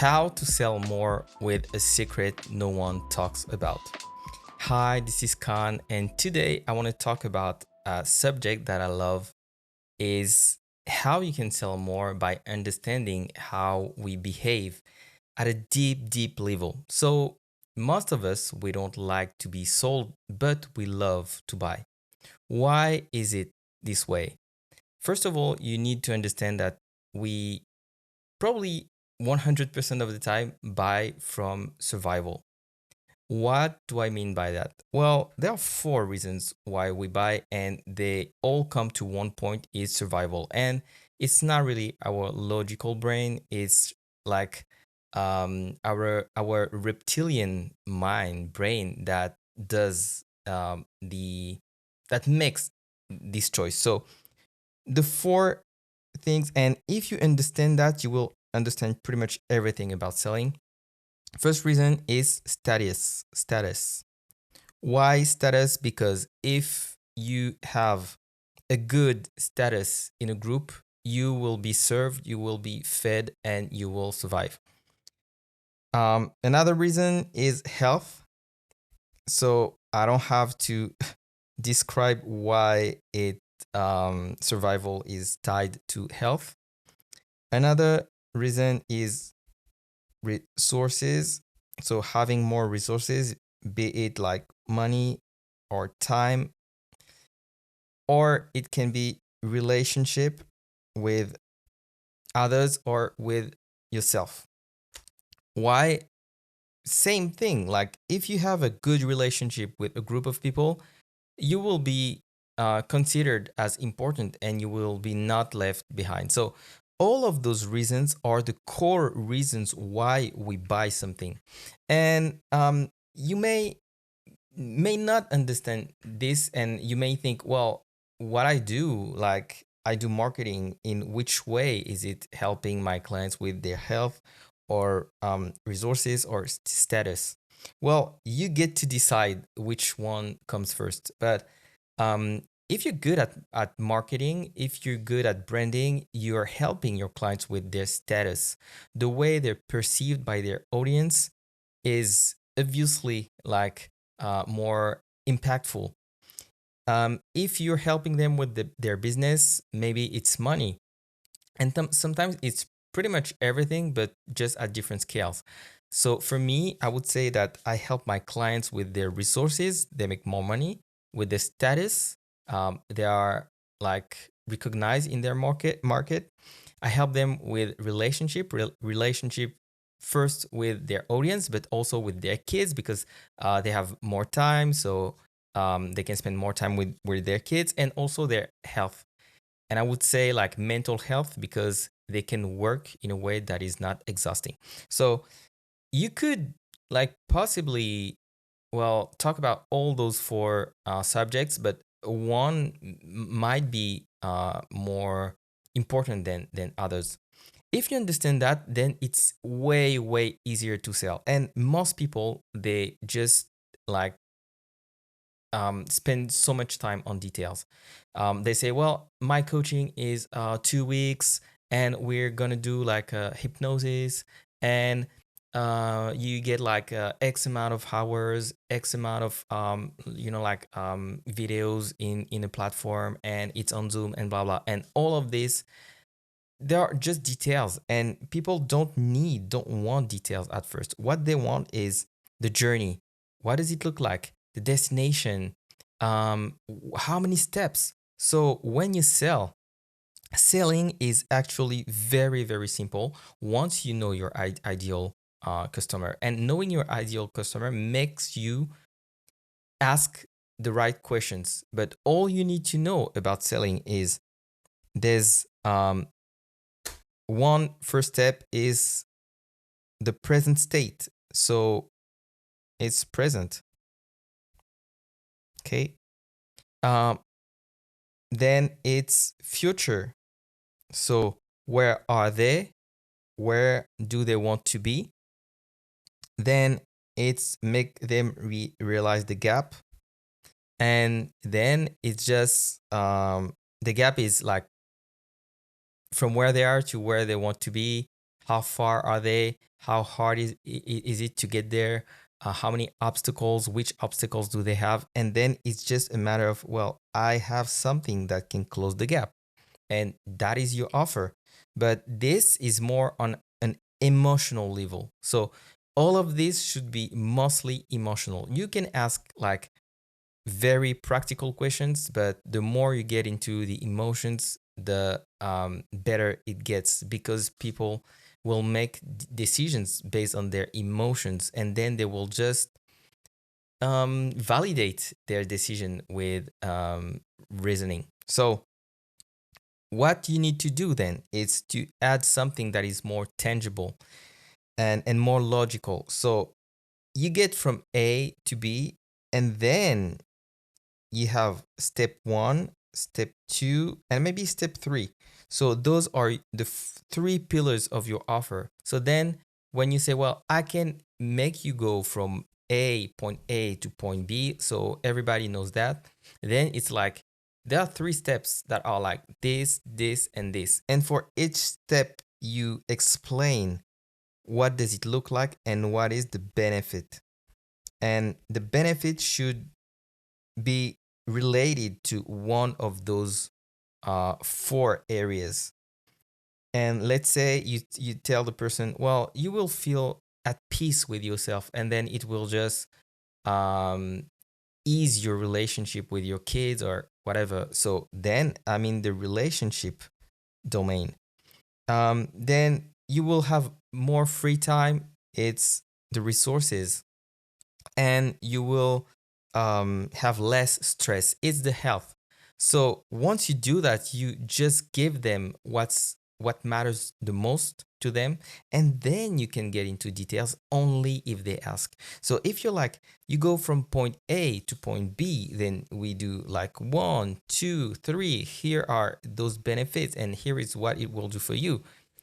How to sell more with a secret no one talks about. Hi, this is Khan, and today I want to talk about a subject that I love is how you can sell more by understanding how we behave at a deep level. So, most of us we don't like to be sold, but we love to buy. Why is it this way? First of all, you need to understand that we probably 100% of the time buy from survival. What do I mean by that? Well, there are four reasons why we buy, and they all come to one point is survival. And it's not really our logical brain, it's like our reptilian mind brain that does the that makes this choice. So the four things, and if you understand that, you will understand pretty much everything about selling. First reason is status. Why status? Because if you have a good status in a group, you will be served, you will be fed, and you will survive. Another reason is health. So I don't have to describe why it survival is tied to health. Another reason is resources. So having more resources, be it like money or time, or it can be relationship with others or with yourself. Why? Same thing. Like if you have a good relationship with a group of people, you will be considered as important and you will be not left behind. So all of those reasons are the core reasons why we buy something. And you may not understand this, and you may think, well, what I do, like I do marketing, in which way is it helping my clients with their health or resources or status? Well, you get to decide which one comes first. But if you're good at marketing, if you're good at branding, you're helping your clients with their status. The way they're perceived by their audience is obviously like more impactful. If you're helping them with their business, maybe it's money. And sometimes it's pretty much everything, but just at different scales. So for me, I would say that I help my clients with their resources. They make more money with the status. They are like recognized in their market. I help them with relationship first with their audience, but also with their kids because they have more time. So they can spend more time with their kids and also their health. And I would say like mental health because they can work in a way that is not exhausting. So you could like possibly, well, talk about all those four subjects, but one might be more important than others. If you understand that, then it's way easier to sell. And most people, they just like spend so much time on details. They say, well, my coaching is 2 weeks and we're gonna do like a hypnosis, and you get like X amount of hours, X amount of videos in a platform, and it's on Zoom and blah blah, and all of this. There are just details, and people don't want details at first. What they want is the journey. What does it look like? The destination. How many steps? So when you sell, selling is actually very simple once you know your ideal customer. And knowing your ideal customer makes you ask the right questions. But all you need to know about selling is there's one first step is the present state. So it's present. Okay. Um, then it's future. So where are they? Where do they want to be? Then it's make them realize the gap. And then it's just the gap is like from where they are to where they want to be. How far are they? how hard is it to get there, how many obstacles, which obstacles do they have, and then it's just a matter of, well, I have something that can close the gap, and that is your offer. But this is more on an emotional level. So all of this should be mostly emotional. You can ask like very practical questions, but the more you get into the emotions, the better it gets, because people will make decisions based on their emotions, and then they will just validate their decision with reasoning. So what you need to do then is to add something that is more tangible and more logical. So you get from A to B, and then you have step one, step two, and maybe step three. So those are the three pillars of your offer. So then when you say, well, I can make you go from point A to point B, so everybody knows that, then it's like there are three steps that are like this, and this. And for each step, you explain what does it look like and what is the benefit. And the benefit should be related to one of those four areas. And let's say you tell the person, well, you will feel at peace with yourself, and then it will just um, ease your relationship with your kids or whatever. So then I'm in the relationship domain. Then you will have more free time. It's the resources, and you will have less stress. It's the health. So once you do that, you just give them what matters the most to them, and then you can get into details only if they ask. So if you're like, you go from point A to point B, then we do like one, two, three. Here are those benefits, and here is what it will do for you.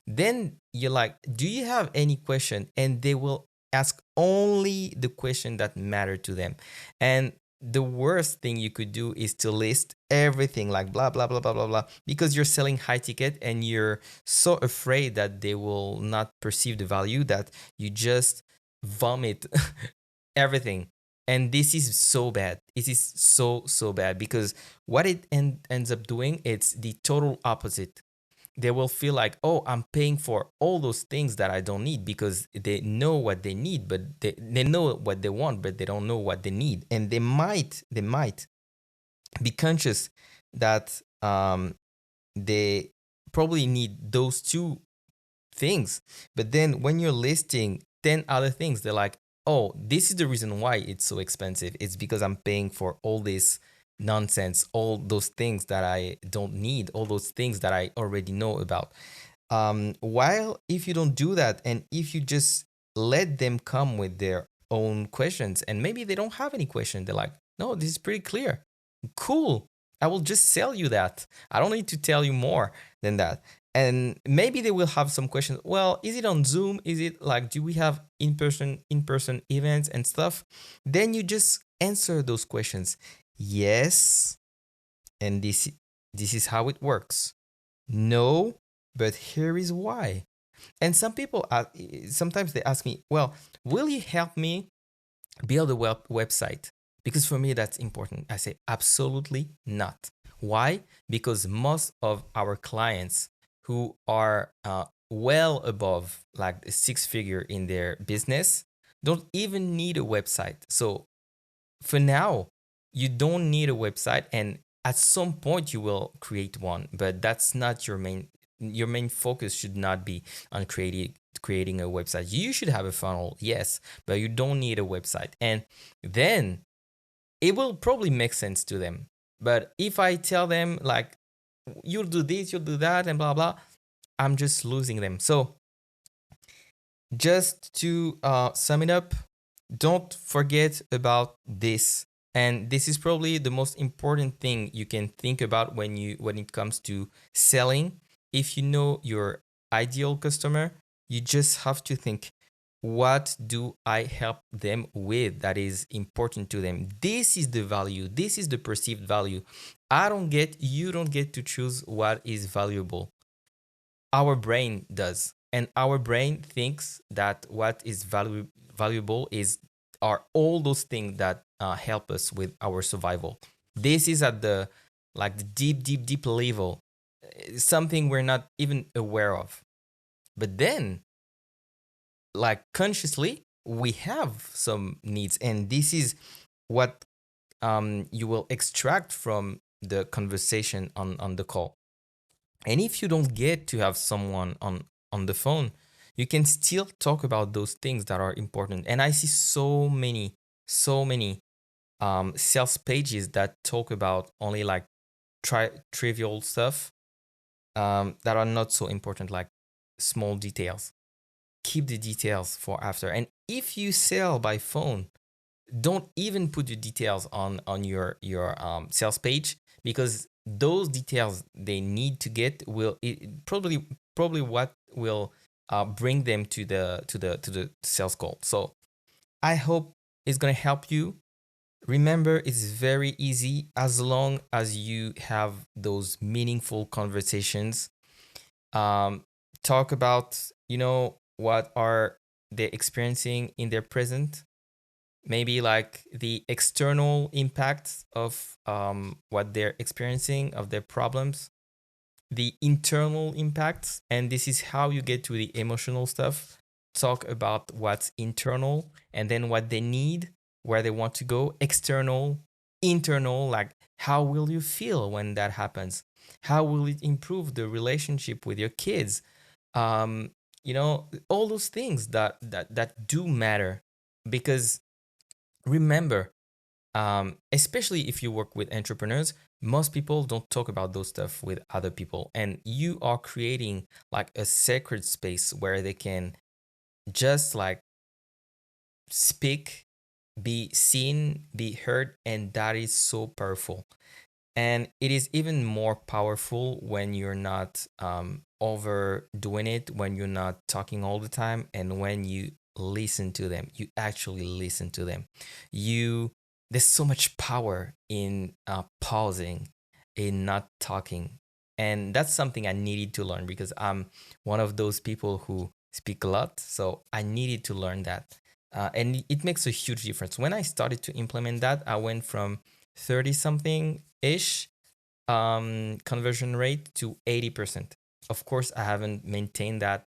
Then you're like, do you have any question? And they will ask only the question that matter to them. And the worst thing you could do is to list everything like blah blah blah blah blah blah, because you're selling high ticket and you're so afraid that they will not perceive the value that you just vomit everything. And this is so bad. It is so bad, because what it ends up doing, it's the total opposite. They will feel like, oh, I'm paying for all those things that I don't need, because they know what they need, but they know what they want, but they don't know what they need. And they might be conscious that they probably need those two things. But then when you're listing 10 other things, they're like, oh, this is the reason why it's so expensive. It's because I'm paying for all this nonsense, all those things that I don't need, all those things that I already know about. While if you don't do that, and if you just let them come with their own questions, and maybe they don't have any question, they're like, no, this is pretty clear. Cool. I will just sell you that. I don't need to tell you more than that. And maybe they will have some questions. Well, is it on Zoom? Is it like, do we have in-person events and stuff? Then you just answer those questions. Yes, and this is how it works. No, but here is why. And some people sometimes they ask me, well, will you help me build a website? Because for me that's important. I say absolutely not. Why? Because most of our clients who are well above like a six figure in their business don't even need a website. So for now, you don't need a website, and at some point you will create one, but that's not your main focus should not be on creating a website. You should have a funnel, yes, but you don't need a website. And then it will probably make sense to them. But if I tell them like, you'll do this, you'll do that, and blah blah, I'm just losing them. So just to sum it up, don't forget about this. And this is probably the most important thing you can think about when it comes to selling. If you know your ideal customer, you just have to think, what do I help them with that is important to them? This is the value. This is the perceived value. You don't get to choose what is valuable. Our brain does. And our brain thinks that what is valuable is are all those things that help us with our survival. This is at the like the deep level, something we're not even aware of. But then, like consciously, we have some needs, and this is what you will extract from the conversation on the call. And if you don't get to have someone on the phone, you can still talk about those things that are important. And I see so many sales pages that talk about only like trivial stuff that are not so important, like small details. Keep the details for after. And if you sell by phone, don't even put the details on your sales page, because those details they need to get will probably what will bring them to the sales call. So I hope it's gonna help you. Remember, it's very easy as long as you have those meaningful conversations. um, Talk about what are they experiencing in their present, maybe like the external impacts of what they're experiencing, of their problems, the internal impacts, and this is how you get to the emotional stuff. Talk about what's internal and then what they need, where they want to go. External, internal, like how will you feel when that happens? How will it improve the relationship with your kids? um all those things that do matter. Because remember, especially if you work with entrepreneurs, most people don't talk about those stuff with other people, and you are creating like a sacred space where they can just like speak, be seen, be heard, and that is so powerful. And it is even more powerful when you're not overdoing it, when you're not talking all the time, and when you listen to them. You actually listen to them. You There's so much power in pausing, in not talking, and that's something I needed to learn because I'm one of those people who speak a lot. So I needed to learn that, and it makes a huge difference. When I started to implement that, I went from 30 something ish conversion rate to 80%. Of course, I haven't maintained that.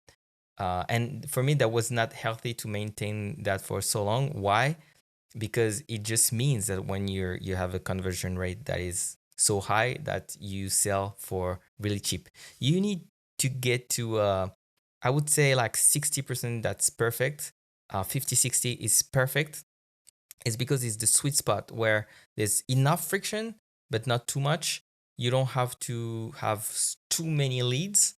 And for me, that was not healthy to maintain that for so long. Why? Because it just means that when you have a conversion rate that is so high that you sell for really cheap, you need to get to I would say like 60%. That's perfect. 50-60 is perfect. It's because it's the sweet spot where there's enough friction, but not too much. You don't have to have too many leads.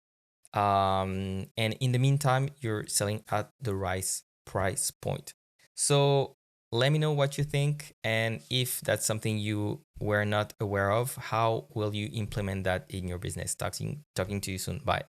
And in the meantime, you're selling at the right price point. So let me know what you think. And if that's something you were not aware of, how will you implement that in your business? Talking to you soon. Bye.